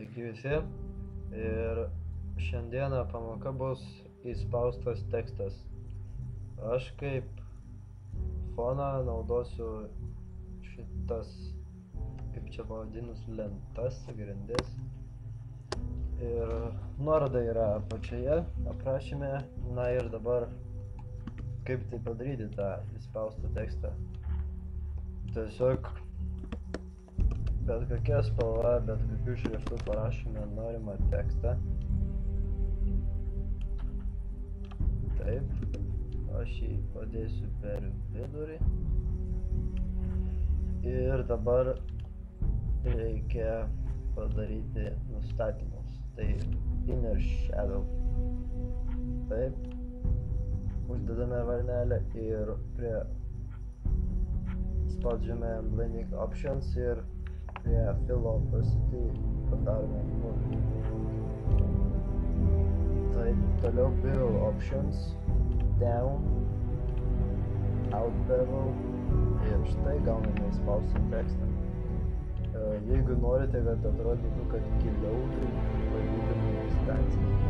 Sveiki visi. Ir šiandieną pamoka bus įspaustas tekstas. Aš kaip foną naudosiu šitas, kaip čia pavadinus, lentas, grindis. Ir nuoroda yra apačioje, aprašyme. Na ir dabar, kaip tai padaryti tą įspaustą tekstą. Tiesiog bet kokia spalva, bet kokių šriftų parašome norimą tekstą. Taip, aš jį padėsiu per vidurį. Ir dabar reikia padaryti nustatymus. Tai inner shadow. Taip, uždedame varnelę ir prie spaudžiame blending options ir prie fill opacity padarome 0. Taip, toliau fill options, down, out bevel ir štai gauname įspaustą tekstą. Jeigu norite, kad atrodytų, kad giliau, tai padidiname distanciją.